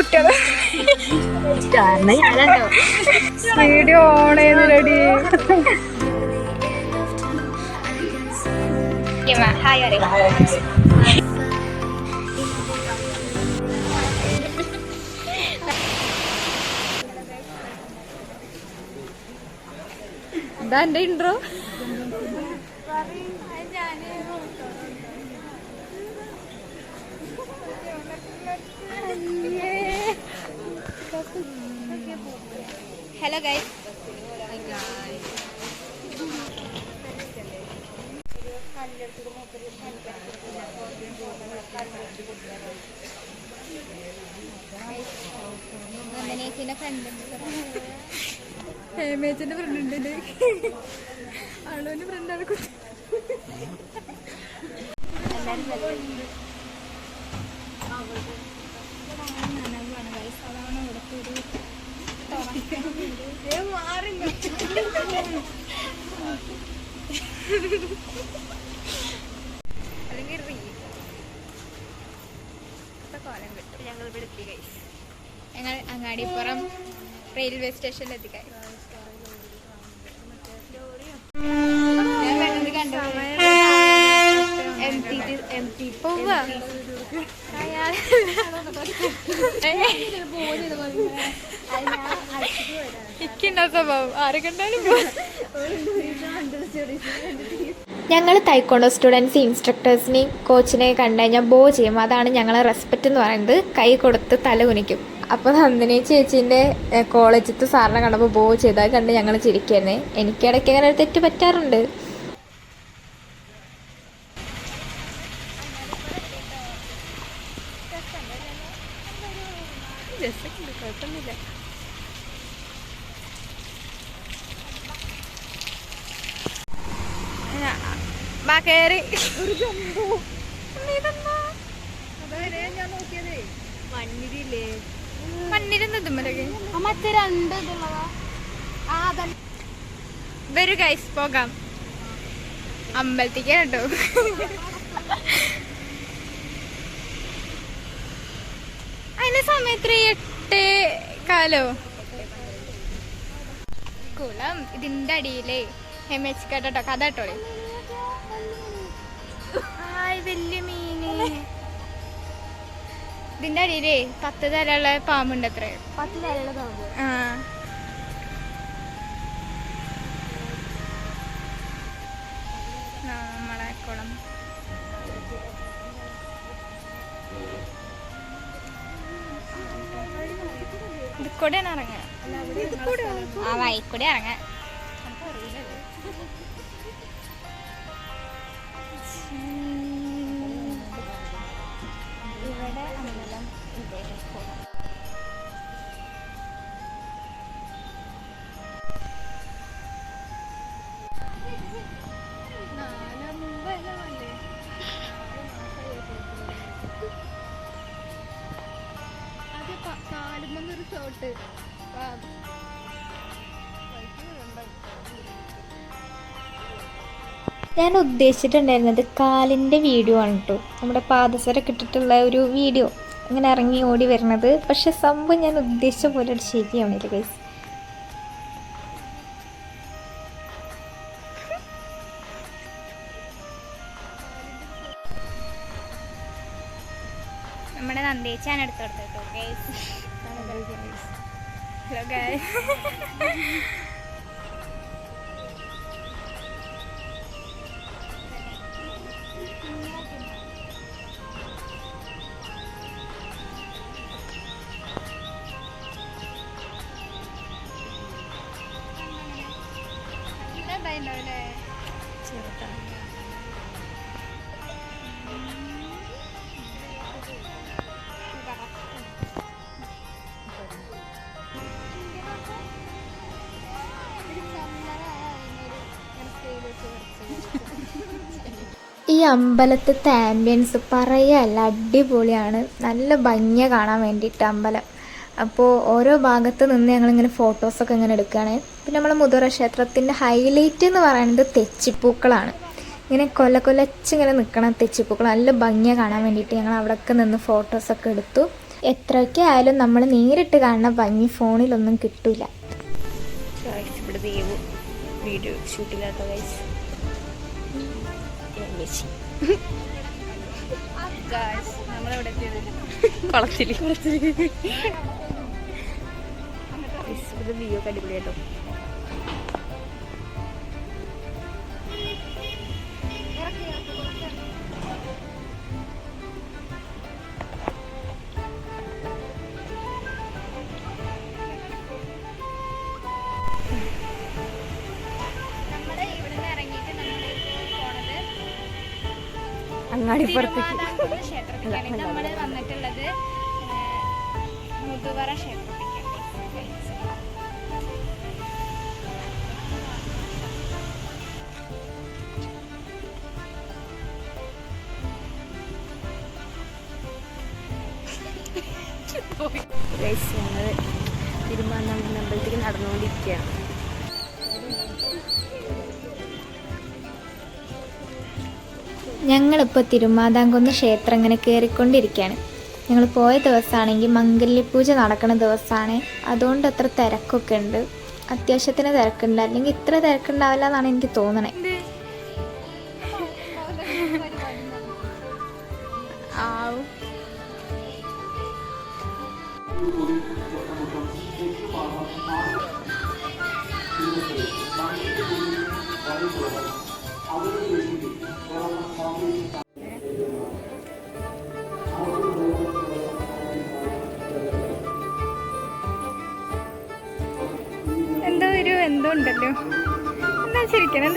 കുട്ടികളെ video on ചെയ്ത് ready. എന്താ എന്റെ ഇൻട്രോ? ഹലോ ഗൈസ്, നന്ദനേച്ചിന്റെ ഫ്രണ്ട് ഹേമേച്ചിന്റെ ഫ്രണ്ട് ഉണ്ട്, ആളോന്റെ ഫ്രണ്ടാണ്. ഞങ്ങൾ അങ്ങാടിപ്പുറം റെയിൽവേ സ്റ്റേഷനിൽ എത്തിക്കായി. സ്വഭാവം ആരെ കണ്ടാലും. ഞങ്ങൾ തൈക്കോണ്ടോ സ്റ്റുഡൻസ് ഇൻസ്ട്രക്ടേഴ്സിനെയും കോച്ചിനെയും കണ്ടു കഴിഞ്ഞാൽ ബോ ചെയ്യും. അതാണ് ഞങ്ങളെ റെസ്പെക്റ്റ് എന്ന് പറയുന്നത്. കൈ കൊടുത്ത് തല കുനിക്കും. അപ്പോൾ നന്ദിനി ചേച്ചീൻ്റെ കോളേജിലത്തെ സാറിനെ കണ്ടപ്പോൾ ബോ ചെയ്താൽ കണ്ട് ഞങ്ങൾ ചിരിക്കുന്നേ. എനിക്കിടയ്ക്ക് അങ്ങനെ ഒരു തെറ്റ് പറ്റാറുണ്ട്. വരൂ ഗൈസ്, പോകാം. അമ്പലത്തിക്ക് കേട്ടോ. അതിന്റെ സമയത്ത് 8:15 കുളം ഇതിന്റെ അടിയിലേ ഹെമേച്ച് കേട്ടോ കഥ കേട്ടോളെ. വലിയ മീന് ഇതിന്റെ അടിയിലേ 10 തരമുള്ള പാമ്പുണ്ട്. എത്രയോ 10 തരമുള്ള പാമ്പ്. ആ നമ്മളെ കുളം. ഇതിക്കൂടെയാണ് ഇറങ്ങുക. ആ വൈക്കൂടെ ഇറങ്ങാൻ. ഇവിടെ അമ്പലം ഇതേ കുളം. ഞാൻ ഉദ്ദേശിച്ചിട്ടുണ്ടായിരുന്നത് കാലിൻ്റെ വീഡിയോ ആണ് കേട്ടോ. നമ്മുടെ പാദസരമൊക്കെ ഇട്ടിട്ടുള്ള ഒരു വീഡിയോ, ഇങ്ങനെ ഇറങ്ങി ഓടി വരുന്നത്. പക്ഷെ സംഭവം ഞാൻ ഉദ്ദേശിച്ച പോലെ ഒരു ശരിയാവണില്ല ഗൈസ്. നമ്മുടെ നന്ദേച്ചാണ് എടുത്തു കൊടുത്തോ ഗൈസ്. Hello guys. ഈ അമ്പലത്തെ ആംബിയൻസ് പറയല്ല, അടിപൊളിയാണ്. നല്ല ഭംഗിയ കാണാൻ വേണ്ടിയിട്ട് അമ്പലം. അപ്പോൾ ഓരോ ഭാഗത്ത് നിന്ന് ഞങ്ങളിങ്ങനെ ഫോട്ടോസൊക്കെ ഇങ്ങനെ എടുക്കുകയാണ്. പിന്നെ നമ്മൾ മുതുറ ക്ഷേത്രത്തിൻ്റെ ഹൈലൈറ്റ് എന്ന് പറയുന്നത് തെച്ചിപ്പൂക്കളാണ്. ഇങ്ങനെ കൊലച്ചിങ്ങനെ നിൽക്കണം തെച്ചിപ്പൂക്കൾ. നല്ല ഭംഗിയ കാണാൻ വേണ്ടിയിട്ട് ഞങ്ങൾ അവിടെയൊക്കെ നിന്ന് ഫോട്ടോസൊക്കെ എടുത്തു. എത്രയൊക്കെ ആയാലും നമ്മൾ നേരിട്ട് കാണുന്ന ഭംഗി ഫോണിലൊന്നും കിട്ടൂല. ഇവിടെ ദേവു വീഡിയോ ഷൂട്ടില്ലാത്ത ഗൈസ്. നമ്മളെവിടെ കുളത്തില് വ്യൂ ഒക്കെ അടിപൊളിയാട്ടോ. അങ്ങാടിപ്പുറത്തേക്ക് നമ്മൾ വന്നിട്ടുള്ളത് മുതുവറ ക്ഷേത്രത്തിലേക്ക്. ഞങ്ങൾ തിരുമാന്താംകുന്ന് അമ്പലത്തേക്ക് നടന്നുകൊണ്ടിരിക്കുകയാണ്. ഞങ്ങളിപ്പോൾ തിരുമാതാംകുന്ന് ക്ഷേത്രം ഇങ്ങനെ കയറിക്കൊണ്ടിരിക്കുകയാണ്. ഞങ്ങൾ പോയ ദിവസമാണെങ്കിൽ മംഗല്യപൂജ നടക്കുന്ന ദിവസമാണ്. അതുകൊണ്ട് അത്ര തിരക്കൊക്കെ ഉണ്ട്, അത്യാവശ്യത്തിന് തിരക്കുണ്ട്. അല്ലെങ്കിൽ ഇത്ര തിരക്കുണ്ടാവില്ല എന്നാണ് എനിക്ക് തോന്നണേ. എന്തോ ഉണ്ടല്ലോ. എന്താ ചിരിക്കണേ?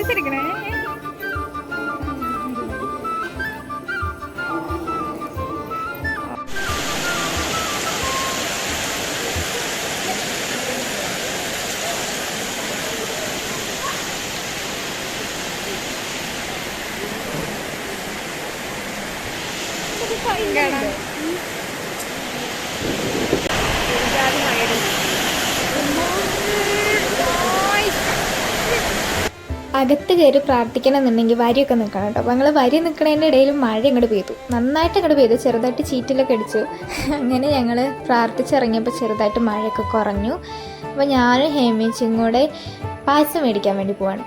അകത്ത് കയറി പ്രാർത്ഥിക്കണമെന്നുണ്ടെങ്കിൽ വരിയൊക്കെ നിൽക്കണം കേട്ടോ. അപ്പോൾ ഞങ്ങൾ വരി നിൽക്കുന്നതിൻ്റെ ഇടയിൽ മഴ ഇങ്ങോട്ട് പെയ്തു, നന്നായിട്ട് അങ്ങോട്ട് പെയ്തു, ചെറുതായിട്ട് ചീറ്റിലൊക്കെ അടിച്ചു. അങ്ങനെ ഞങ്ങൾ പ്രാർത്ഥിച്ചിറങ്ങിയപ്പോൾ ചെറുതായിട്ട് മഴയൊക്കെ കുറഞ്ഞു. അപ്പോൾ ഞാനും ഹേമേച്ചിയും കൂടെ പായസം മേടിക്കാൻ വേണ്ടി പോവാണ്.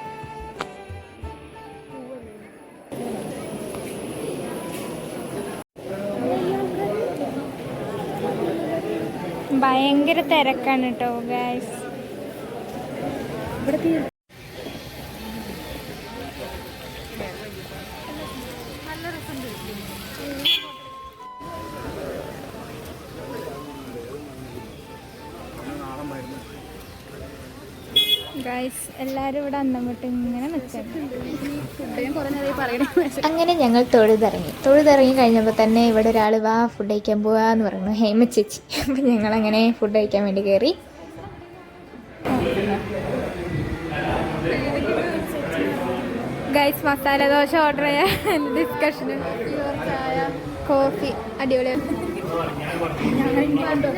ഭയങ്കര തിരക്കാണ് കേട്ടോ ഗൈസ്. ഗൈസ് എല്ലാവരും ഇവിടെ അന്നമിട്ട് ഇങ്ങനെ അങ്ങനെ ഞങ്ങൾ തൊഴുതിറങ്ങി കഴിഞ്ഞപ്പോൾ തന്നെ ഇവിടെ ഒരാൾ വാ ഫുഡ് കഴിക്കാൻ പോവാന്ന് പറഞ്ഞു, ഹേമ ചേച്ചി. അപ്പം ഞങ്ങളങ്ങനെ ഫുഡ് കഴിക്കാൻ വേണ്ടി കയറി. ഗൈസ് മസാല ദോശ ഓർഡർ ചെയ്യാൻ ഡിസ്കഷന് കോഫി അടിപൊളിയാണ്. എങ്ങനെയുണ്ട്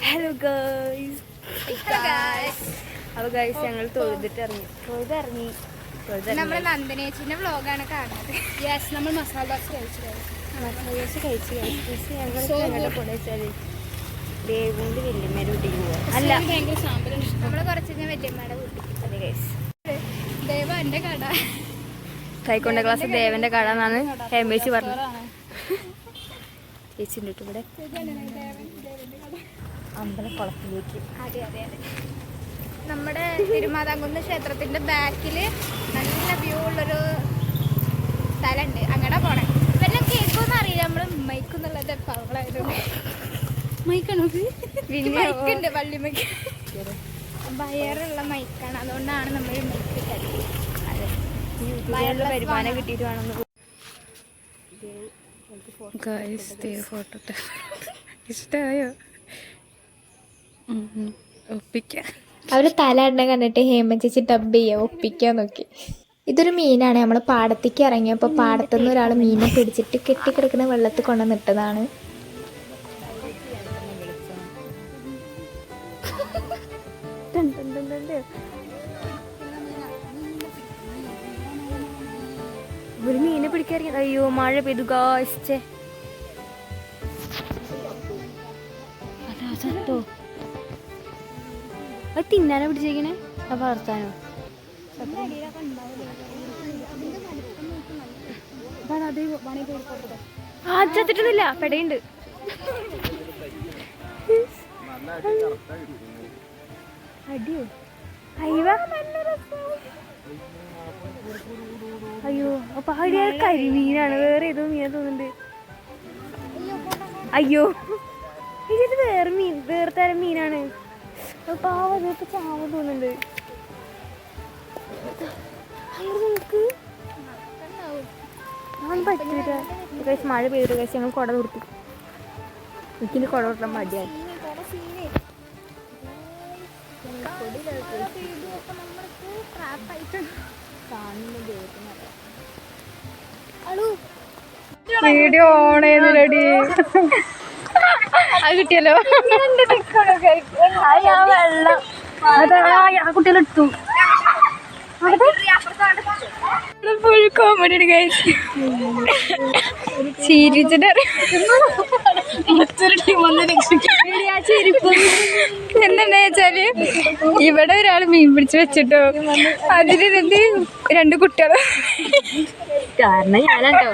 ഹലോ ഗൈസ്. അപ്പോൾ ഗൈസ് ഞങ്ങൾ തൊഴുതിറങ്ങി. നമ്മൾ നന്ദനേച്ചിന്റെ വ്ലോഗാണ് കാണുന്നത്. യെസ്, നമ്മൾ മസാല ദോശ കഴിച്ചു. ഞങ്ങൾ കൊണ്ട് വെച്ചാൽ ദേവുവിൻ്റെ വല്യമ്മയുടെ വീട്ടിൽ പോവാം. അല്ല, നമ്മൾ കുറച്ച് വല്യമ്മയുടെ വീട്ടിൽ. അതെ ഗൈസ്, ദേവ എൻ്റെ കട കൈക്കൊണ്ട ക്ലാസ് ദേവന്റെ കട എന്നാണ് ഹേമേച്ചി പറഞ്ഞത്. ചേച്ചി ഉണ്ട് ഇവിടെ അമ്പലക്കുളത്തിലേക്ക്. അതെ നമ്മുടെ തിരുമാതാംകുന്ന് ക്ഷേത്രത്തിന്റെ ബാക്കിൽ നല്ല വ്യൂ ഉള്ളൊരു സ്ഥലമുണ്ട്, അങ്ങടെ പോണേ. വല്ല കേൾക്കുമെന്ന് അറിയില്ല, നമ്മൾ മൈക്കുന്നുള്ളത് പവളായതുകൊണ്ട്. മൈക്കുണ്ട് പള്ളി മൈക്ക്, വയറുള്ള മൈക്കാണ്, അതുകൊണ്ടാണ് നമ്മൾ മൈക്ക് തരുന്നത്. അതെ, വരുമാനം കിട്ടിയിട്ട് വേണം. ഫോട്ടോ ഇഷ്ടമായോ? ഒപ്പിക്കാം. അവർ തല കണ്ടിട്ട് ഹേമ ചേച്ചി ഡബ് ചെയ്യുക, ഒപ്പിക്കാൻ നോക്കി. ഇതൊരു മീനാണ്. നമ്മൾ പാടത്തേക്ക് ഇറങ്ങിയപ്പോൾ പാടത്തുനിന്ന് ഒരാൾ മീനെ പിടിച്ചിട്ട് കെട്ടിക്കിടക്കുന്ന വെള്ളത്തിൽ കൊണ്ടുവന്നിട്ടതാണ്. ഒരു മീനെ പിടിക്കാറിയ. അയ്യോ മഴ പെയ്തു ഗായ്സ്. അതാ ചത്തോ? അത് തിന്നാനോ പിടിച്ചേക്കണേ? അത് വളർത്താനോ? ആ ചത്തിട്ടൊന്നുമില്ല, പെടയുണ്ട്. അടിയോ? അയ്യോ അയ്യോ, അപ്പൊ അടിയ കരിമീനാണ്, വേറെ ഏതോ മീനാ തോന്നുന്നുണ്ട്. അയ്യോ ഇത് വേറെ മീൻ, വേറെ തരം മീനാണ്. പാവം ഇപ്പൊ ചാവ തോന്നുന്നുണ്ട്. പറ്റൂല. മഴ പെയ്തിട്ട് കഴിച്ച് ഞങ്ങൾ കുട നിർത്തി. എനിക്കിന് കുട കൊടുക്കാൻ മടിയായി. Video on ചെയ്തില്ലടി. അത് കിട്ടിയല്ലോ. വെള്ളം ആ കുട്ടികളെടുത്തു. ഫുൾ കോമഡി ചിരിച്ചിട്ട് മറ്റൊരു ടീം ഒന്ന് എന്താ വെച്ചാല് ഇവിടെ ഒരാൾ മീൻ പിടിച്ച് വെച്ചിട്ടോ, അതിലിരുന്ന് 2 കുട്ടികൾ. കാരണം ഞാനോ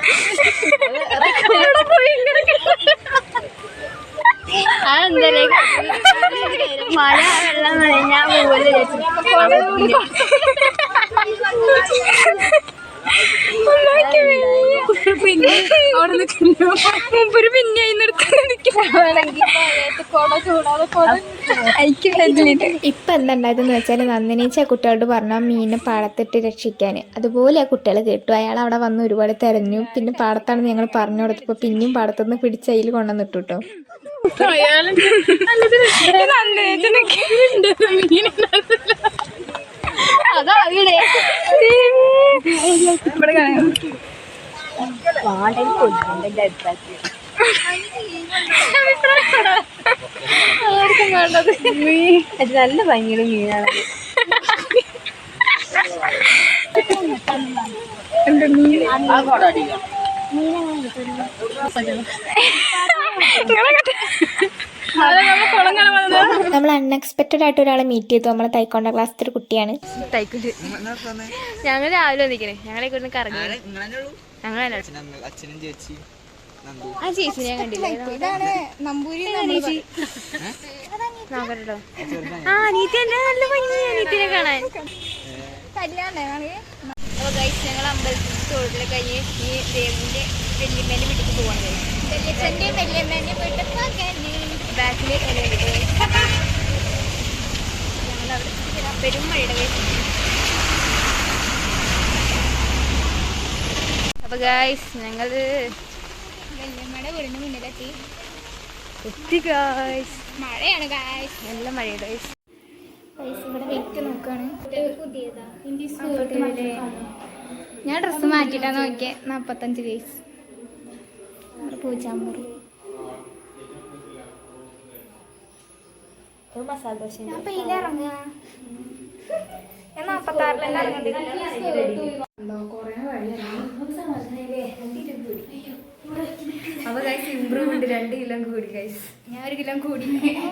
മഴ വെള്ളം നനഞ്ഞാ പോലെ പിന്നെ അവിടെ മുമ്പൊരു പിന്നെ ഇപ്പം എന്തുണ്ടായതെന്ന് വെച്ചാൽ നന്ദിനീച്ച കുട്ടികളോട് പറഞ്ഞു ആ മീനെ പാടത്തിട്ട് രക്ഷിക്കാൻ. അതുപോലെ ആ കുട്ടികൾ കേട്ടു. അയാൾ അവിടെ വന്ന് ഒരുപാട് തെരഞ്ഞു. പിന്നെ പാടത്താണ് ഞങ്ങൾ പറഞ്ഞു കൊടുത്തപ്പോൾ പിന്നെയും പാടത്തുനിന്ന് പിടിച്ച് അതിൽ കൊണ്ടുവന്നിട്ടു കേട്ടോ. നല്ല ഭയങ്കര മീനാണ്. നമ്മൾ അൺഎക്സ്പെക്റ്റഡ് ആയിട്ട് ഒരാളെ മീറ്റ് ചെയ്തു. നമ്മളെ തൈക്കൊണ്ട ക്ലാസ്സിലെ ഒരു കുട്ടിയാണ്. ഞങ്ങൾ രാവിലെ വന്നിക്കണേ, ഞങ്ങളെ ഇവിടുന്ന് കറങ്ങി. അച്ഛനും ചേച്ചി ആ ചേച്ചി ഞാൻ കണ്ടില്ല. നോക്കട്ടോ. ആ നീത്തി എന്നെ നല്ല ഭംഗിയാ നീത്തിനെ കാണാൻ. അപ്പൊ ഗൈസ് ഞങ്ങൾ അമ്പലത്തിൽ തൊഴിലെ കഴിഞ്ഞ് ഈ ദേവിന്റെ വല്യമ്മേന്റെ വീട്ടിലേക്ക് പോവാണ്. വല്യച്ഛന്റെ വല്യമ്മേന്റെ വീട്ടിൽ ബാക്കില് ഞങ്ങളവിടെ പെരും മഴയുടെ കഴിച്ചു. അപ്പൊ ഗൈസ് ഞങ്ങൾ വല്യമ്മയുടെ വീടിന് മുന്നിലെത്തി. ഗൈസ് മഴയാണ് ഗൈസ്, നല്ല മഴയുടെ ഗൈസ്. ഇവിടെ വെയിറ്റ് നോക്കാണ്. ഞാൻ ഡ്രസ്സ് മാറ്റിട്ടാ നോക്കിയേ. 45 ഗൈസ്. പൂച്ചാമ്പൂർ മസാല ദോശ. ഞാൻ ഇറങ്ങുക. ഞാൻ 46 അപ്പൊ ഗൈസ് ഇമ്പ്രൂവ്മെന്റ് 2 കിലോ കൂടി ഗൈസ്. ഞാൻ 1 കിലോ കൂടി.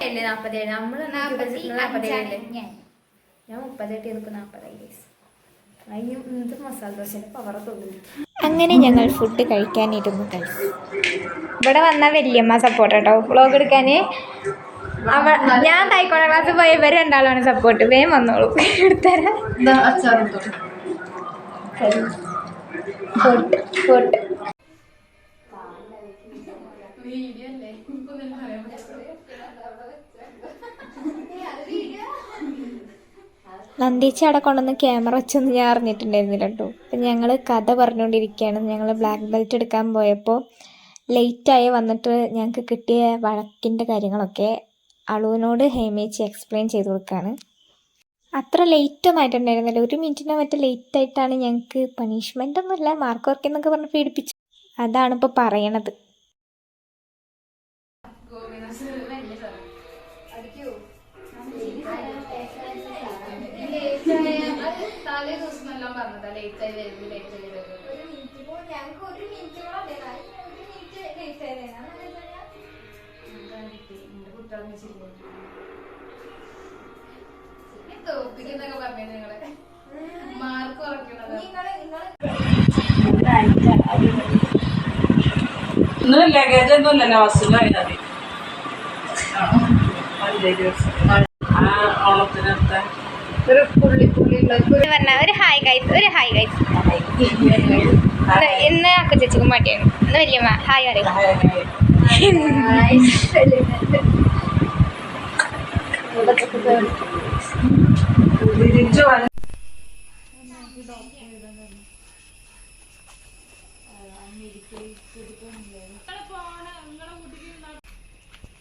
47 നമ്മള് 47 ഞാൻ 38 എനിക്ക് 40 ഗൈസ്. അതിന് മസാല ദോശന്റെ പവർ തോന്നുന്നു. അങ്ങനെ ഞങ്ങൾ ഫുഡ് കഴിക്കാനിരുന്നു ഗൈസ്. ഇവിടെ വന്ന വല്യമ്മ സപ്പോർട്ട് കേട്ടോ വ്ളോഗ് എടുക്കാൻ. ഞാൻ തായ്ക്കൊണ്ട ക്ലാസ് പോയ ഇവർ 2 ആളാണ് സപ്പോർട്ട്. വേഗം വന്നോളൂ എടുത്തരാം. നന്ദിച്ച അവിടെ കൊണ്ടുവന്ന് ക്യാമറ വെച്ചൊന്നും ഞാൻ അറിഞ്ഞിട്ടുണ്ടായിരുന്നില്ല കേട്ടോ. അപ്പം ഞങ്ങൾ കഥ പറഞ്ഞുകൊണ്ടിരിക്കുകയാണ്. ഞങ്ങൾ ബ്ലാക്ക് ബെൽറ്റ് എടുക്കാൻ പോയപ്പോൾ ലേറ്റായി വന്നിട്ട് ഞങ്ങൾക്ക് കിട്ടിയ വഴക്കിൻ്റെ കാര്യങ്ങളൊക്കെ അളുവിനോട് ഹേമേച്ചി എക്സ്പ്ലെയിൻ ചെയ്ത് കൊടുക്കുകയാണ്. അത്ര ലേറ്റൊന്നും ആയിട്ടുണ്ടായിരുന്നില്ല, 1 മിനിറ്റിനോ മറ്റോ ലേറ്റായിട്ടാണ് ഞങ്ങൾക്ക് പണിഷ്മെൻ്റ് ഒന്നുമില്ല, മാർക്ക് വർക്കെന്നൊക്കെ പറഞ്ഞ് പീഡിപ്പിച്ചു. അതാണ് ഇപ്പോൾ പറയണത്. ഇന്നലെ ലഗേജ് ഒന്നുമില്ലല്ലോ ബസ്സിലായത് ഓണത്തിനടുത്ത ഒരു ഹായ് ഗൈസ്, ഒരു ഹായ് ഗൈസ്. ഇന്ന് അക്ക ചേച്ചിക്കും പാട്ടിയാണ്. ഇന്ന് വലിയമ്മ ഹായ് അറിയാം.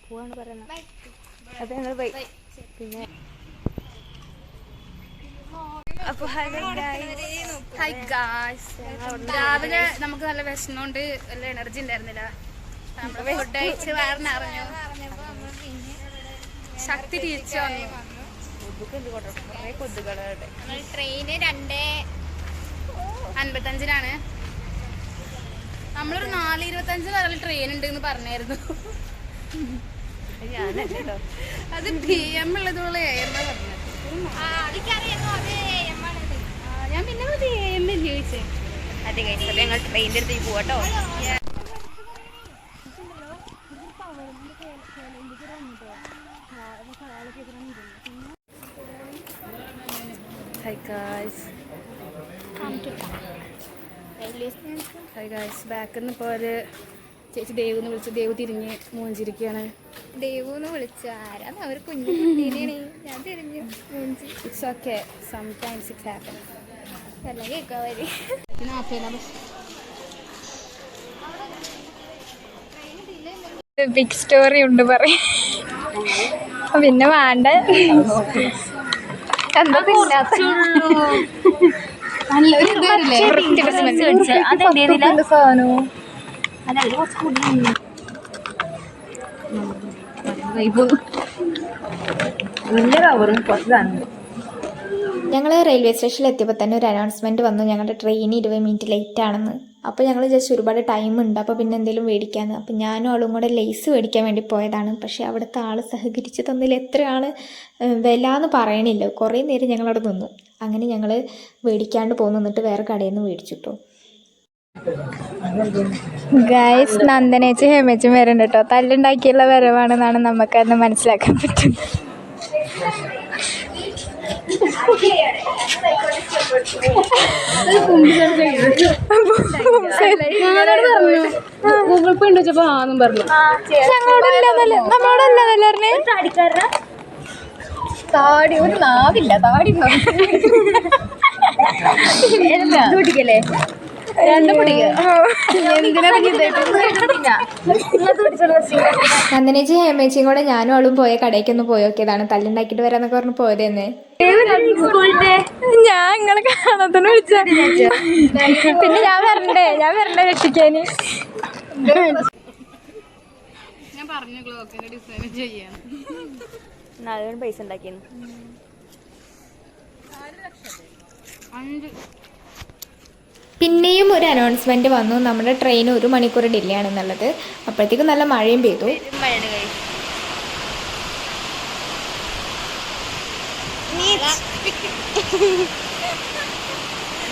പോവാണ് പറയുന്നത്. അപ്പൊ ഞങ്ങൾ പോയി. പിന്നെ അപ്പോൾ ഹായ് ഗായ്സ്, രാവിലെ നമുക്ക് നല്ല വിഷമമുണ്ട്, നല്ല എനർജി ഉണ്ടായിരുന്നില്ല. നമ്മൾ ഫുഡ് കഴിച്ച് വയറിനറിഞ്ഞു, ശക്തി തിരിച്ചു വന്നു. ട്രെയിന് 2:55 നമ്മളൊരു 4:25 വരെ ട്രെയിൻ ഉണ്ട് എന്ന് പറഞ്ഞായിരുന്നു. അത് PM ഉള്ളതുപോലെ AM പറഞ്ഞത്. ഞാൻ പിന്നെ AM ചോദിച്ചേ. അതെ ഗൈസ്, അപ്പൊ ഞങ്ങൾ ട്രെയിനിൻ്റെ അടുത്തേക്ക് പോവാട്ടോ. ഹായ് ഗായ്സ്, ബാക്കിൽ നിന്ന് ഇപ്പോൾ ഒരു ചേച്ചി ദേവെന്ന് വിളിച്ച്, ദേവ് തിരിഞ്ഞ് മൂഞ്ചിരിക്കുകയാണ്. ദേവൂന്ന് വിളിച്ച ആരാന്ന്? അവർ കുഞ്ഞു കുട്ടീനെയാണ്. ഞാൻ തിരിഞ്ഞു മൂഞ്ചി. It's okay, sometimes it's happen. എല്ലാം കേൾക്കാൻ വരി. ബിഗ് സ്റ്റോറി ഉണ്ട് പറയാം, പിന്നെ വേണ്ട എന്താ ഞങ്ങൾ റെയിൽവേ സ്റ്റേഷനിൽ എത്തിയപ്പോൾ തന്നെ ഒരു അനൗൺസ്മെൻറ്റ് വന്നു, ഞങ്ങളുടെ ട്രെയിൻ 20 മിനിറ്റ് ലേറ്റ് ആണെന്ന്. അപ്പോൾ ഞങ്ങൾ ജസ്റ്റ് ഒരുപാട് ടൈം ഉണ്ട്, അപ്പോൾ പിന്നെ എന്തെങ്കിലും മേടിക്കാമെന്ന്. അപ്പോൾ ഞാനും ആളും കൂടെ ലേസ് മേടിക്കാൻ വേണ്ടി പോയതാണ്. പക്ഷേ അവിടുത്തെ ആൾ സഹകരിച്ച് തന്നില്ല. എത്രയാണ് വില എന്ന് പറയണില്ല. കുറേ നേരം ഞങ്ങളവിടെ നിന്നു. അങ്ങനെ ഞങ്ങൾ മേടിക്കാണ്ട് പോന്നു, നിന്നിട്ട് വേറെ കടയിൽ നിന്ന് മേടിച്ചു കേട്ടോ. ഗായ്സ്, നന്ദനേച്ച് ഹേമേച്ചും വരുന്നുണ്ട് കേട്ടോ. തല്ലുണ്ടാക്കിയുള്ള വരവാണെന്നാണ് നമുക്കന്ന് മനസ്സിലാക്കാൻ പറ്റുന്നത്. ഗൂഗിൾ പേ ഉണ്ട് വെച്ചപ്പോ ആന്നും പറഞ്ഞു. താടി ഒരു നാവില്ല, താടി പൊട്ടിക്കല്ലേ, രണ്ടും നന്ദനേച്ചി ഹേമേച്ചിയും കൂടെ ഞാനും അവളും പോയ കടയ്ക്കൊന്ന് പോയി നോക്കിയതാണ്. തല്ലുണ്ടാക്കിയിട്ട് വരാന്നൊക്കെ പറഞ്ഞ് പോയതെന്ന്. ഞാൻ നിങ്ങളെ കാണാത്തോണ്ട് വിളിച്ച, പിന്നെ ഞാൻ വരണ്ടേ രക്ഷിക്കാന്. ഞാൻ പറഞ്ഞു ക്ലോക്കിന്റെ ഡിസൈൻ ചെയ്യാൻ പൈസ ഉണ്ടാക്കിയെന്ന്. 5 പിന്നെയും ഒരു അനൗൺസ്മെൻറ്റ് വന്നു, നമ്മുടെ ട്രെയിൻ 1 മണിക്കൂർ ഡിലേ ആണെന്നുള്ളത്. അപ്പോഴത്തേക്കും നല്ല മഴയും പെയ്തു.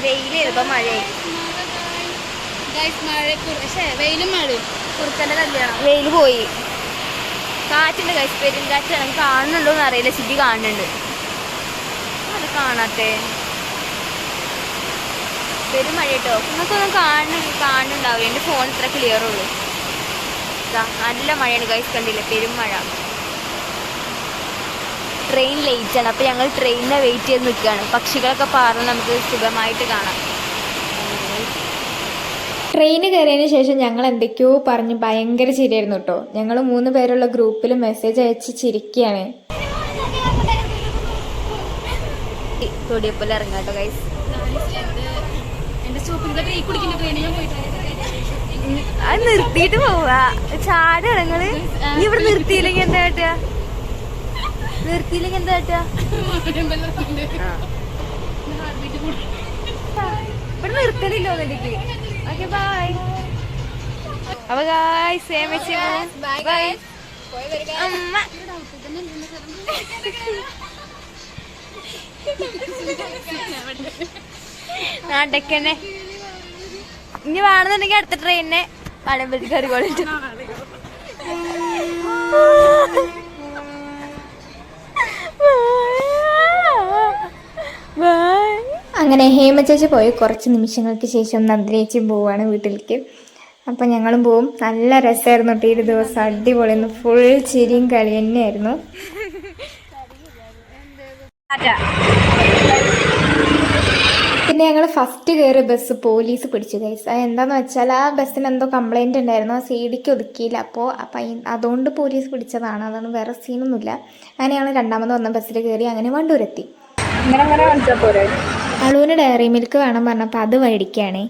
വെയിലിപ്പം മഴയായി. വെയിലും മഴയും കുറുക്കന്റെ കല്യാണം. വെയിൽ പോയി, കാറ്റുണ്ട് ഗൈസ്, പെരുങ്കാറ്റ്. നമുക്ക് കാണുന്നുണ്ടോ എന്ന് അറിയില്ല. സിറ്റി കാണുന്നുണ്ട്, അത് കാണാത്തേ പെരും മഴ കേട്ടോ. നിങ്ങൾക്കൊന്നും കാണുന്നുണ്ടാവില്ല, എൻ്റെ ഫോൺ ഇത്ര ക്ലിയർ ഉള്ളൂ. ഇതാ നല്ല മഴയാണ് ഗൈസ്, കണ്ടില്ലേ പെരും മഴ. ട്രെയിൻ ലേറ്റ് ആണ്, അപ്പോൾ ഞങ്ങൾ ട്രെയിനിനെ വെയിറ്റ് ചെയ്ത് നിൽക്കുകയാണ്. പക്ഷികളൊക്കെ പാറുന്ന നമുക്ക് സുഖമായിട്ട് കാണാം. ട്രെയിന് കയറിയതിന് ശേഷം ഞങ്ങൾ എന്തൊക്കെയോ പറഞ്ഞ് ഭയങ്കര ചിരിയായിരുന്നു കേട്ടോ. ഞങ്ങൾ 3 പേരുള്ള ഗ്രൂപ്പിൽ മെസ്സേജ് അയച്ച് ചിരിക്കുകയാണ്. തൊടിയപ്പോലെ ഇറങ്ങാം കേട്ടോ ഗൈസ്. അത് നിർത്തിയിട്ട് പോവാ, ചാടുക നിങ്ങള്. നീ ഇവിടെ നിർത്തിയില്ലെങ്കിൽ എന്താ കാട്ടുക? നിർത്തിയില്ലെങ്കിൽ എന്താ കാട്ടുക? ഇവിടെ നിർത്തലില്ലോ എനിക്ക്. Okay bye. അപ്പൊ ഗൈസ് ബൈ. അമ്മ നാട്ടക്കന്നെ ഇനി വേണമെന്നുണ്ടെങ്കിൽ അടുത്ത ട്രെയിനിനെ പഴമ്പലത്തിൽ കയറിക്കോളിട്ട്. അങ്ങനെ ഹേമ ചേച്ചി പോയി കുറച്ച് നിമിഷങ്ങൾക്ക് ശേഷം നന്ദിനി ചേച്ചി പോവാണ് വീട്ടിലേക്ക്. അപ്പം ഞങ്ങളും പോവും. നല്ല രസമായിരുന്നു കേട്ടോ ഈ ദിവസം, അടിപൊളിയായിരുന്നു. ഫുൾ ചിരിയും കളി തന്നെയായിരുന്നു. പിന്നെ ഞങ്ങൾ ഫസ്റ്റ് കയറിയ ബസ് പോലീസ് പിടിച്ചു ഗൈസ്. അത് എന്താന്ന് വെച്ചാൽ ആ ബസ്സിന് എന്തോ കംപ്ലൈൻറ്റ് ഉണ്ടായിരുന്നു, ആ സൈഡിലേക്ക് ഒതുക്കിയില്ല. അപ്പോൾ അതുകൊണ്ട് പോലീസ് പിടിച്ചതാണ്, അതാണ്, വേറെ സീനൊന്നുമില്ല. അങ്ങനെയാണ് രണ്ടാമത് വന്ന ബസ്സിൽ കയറി അങ്ങനെ വണ്ടൂരെത്തി. അളുവിന് ഡയറി മിൽക്ക് വേണം പറഞ്ഞപ്പോൾ അത് മേടിക്കുകയാണ്.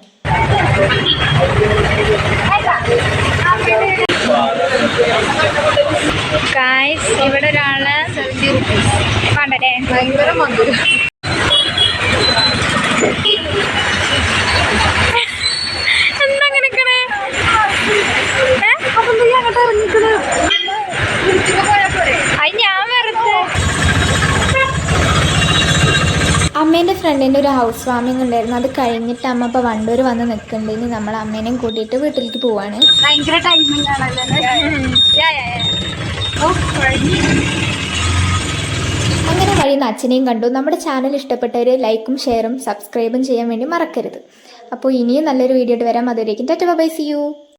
ഇവിടെ ഒരാള് 70 rupees വേണ്ടല്ലേ? ഭയങ്കര മധുരം. എന്താ അങ്ങനെ ഞാൻ വെറുതെ അമ്മേൻ്റെ ഫ്രണ്ടിൻ്റെ ഒരു ഹൗസ് വാമിംഗ് ഉണ്ടായിരുന്നു. അത് കഴിഞ്ഞിട്ട് അമ്മ ഇപ്പോൾ വണ്ടൂർ വന്ന് നിൽക്കുന്നുണ്ട്. ഇനി നമ്മൾ അമ്മേനെയും കൂട്ടിയിട്ട് വീട്ടിലേക്ക് പോവാണ്. ഭയങ്കര ടൈമിംഗ് ആണല്ലോ. അങ്ങനെ വഴിന്ന് അച്ഛനെയും കണ്ടു. നമ്മുടെ ചാനൽ ഇഷ്ടപ്പെട്ടവർ ലൈക്കും ഷെയറും സബ്സ്ക്രൈബും ചെയ്യാൻ വേണ്ടി മറക്കരുത്. അപ്പോൾ ഇനിയും നല്ലൊരു വീഡിയോ ആയിട്ട് വരാം. അതുവരേക്കും ടാറ്റാ ബൈ, സീ യു.